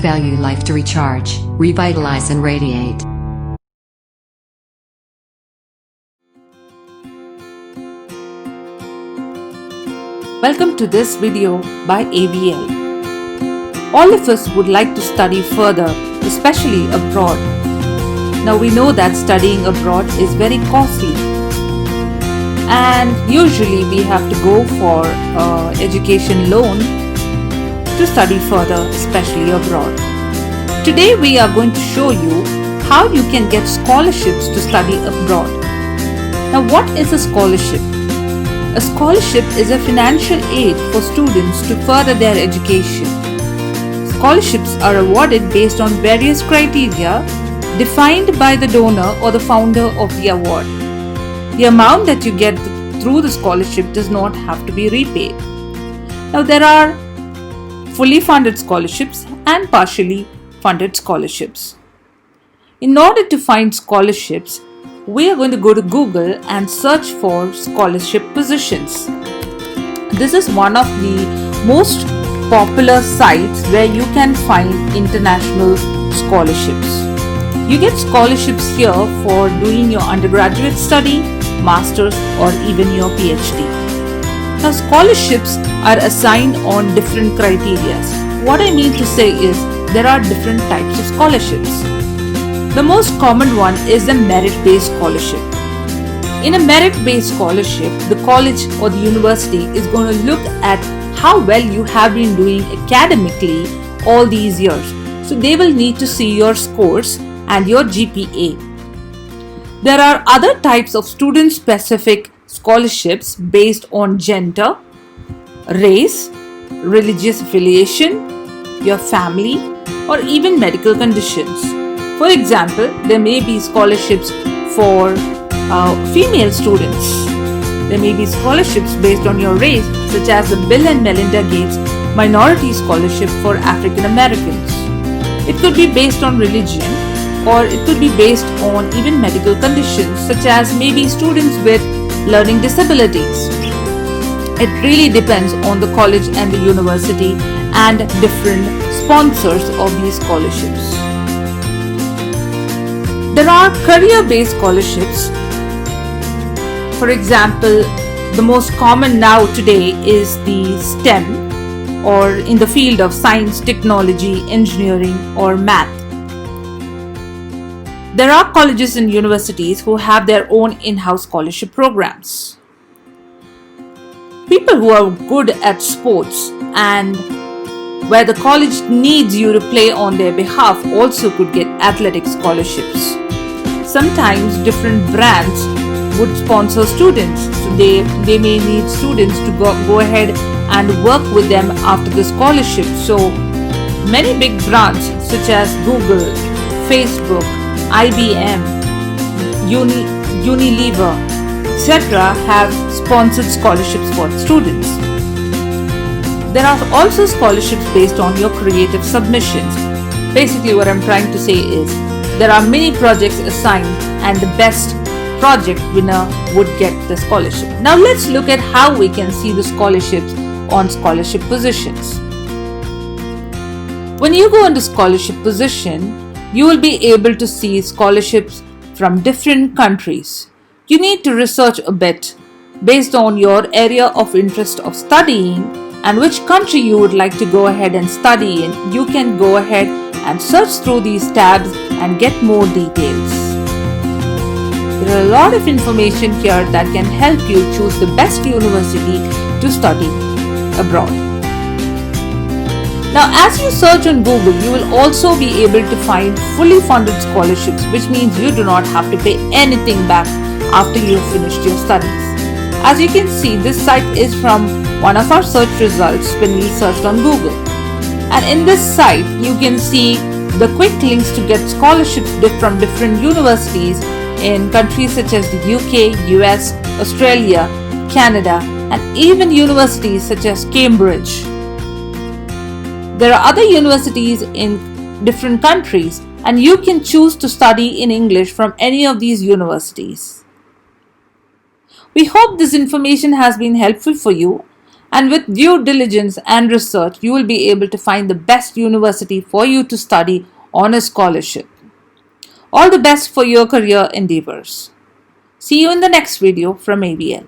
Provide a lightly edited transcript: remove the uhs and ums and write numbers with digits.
high-value life to recharge, revitalize and radiate. Welcome to this video by AVL. All of us would like to study further, especially abroad. Now we know that studying abroad is very costly, and usually we have to go for education loan to study further, especially abroad. Today we are going to show you how you can get scholarships to study abroad. Now what is a scholarship? A scholarship is a financial aid for students to further their education. Scholarships are awarded based on various criteria defined by the donor or the founder of the award. The amount that you get through the scholarship does not have to be repaid. Now there are fully funded scholarships and partially funded scholarships. In order to find scholarships, we are going to go to Google and search for scholarship positions. This is one of the most popular sites where you can find international scholarships. You get scholarships here for doing your undergraduate study, master's, or even your PhD. Now scholarships are assigned on different criteria. What I mean to say is there are different types of scholarships. The most common one is the merit-based scholarship. In a merit-based scholarship, the college or the university is going to look at how well you have been doing academically all these years. So they will need to see your scores and your GPA. There are other types of student-specific scholarships based on gender, race, religious affiliation, your family, or even medical conditions. For example, there may be scholarships for female students. There may be scholarships based on your race, such as the Bill and Melinda Gates Minority Scholarship for African Americans. It could be based on religion, or it could be based on even medical conditions, such as maybe students with learning disabilities. It really depends on the college and the university and different sponsors of these scholarships. There are career-based scholarships. For example, the most common now today is the STEM, or in the field of science, technology, engineering, or math. There are colleges and universities who have their own in-house scholarship programs. People who are good at sports and where the college needs you to play on their behalf also could get athletic scholarships. Sometimes different brands would sponsor students, so they may need students to go ahead and work with them after the scholarship. So many big brands such as Google, Facebook, IBM, Unilever, etc. have sponsored scholarships for students. There are also scholarships based on your creative submissions. Basically what I'm trying to say is there are many projects assigned and the best project winner would get the scholarship. Now let's look at how we can see the scholarships on scholarship positions. When you go into scholarship position, you will be able to see scholarships from different countries. You need to research a bit based on your area of interest of studying and which country you would like to go ahead and study in. You can go ahead and search through these tabs and get more details. There are a lot of information here that can help you choose the best university to study abroad. Now as you search on Google, you will also be able to find fully funded scholarships, which means you do not have to pay anything back after you have finished your studies. As you can see, this site is from one of our search results when we searched on Google. And in this site, you can see the quick links to get scholarships from different universities in countries such as the UK, US, Australia, Canada, and even universities such as Cambridge. There are other universities in different countries, and you can choose to study in English from any of these universities. We hope this information has been helpful for you, And with due diligence and research, you will be able to find the best university for you to study on a scholarship. All the best for your career endeavors. See you in the next video from AVL.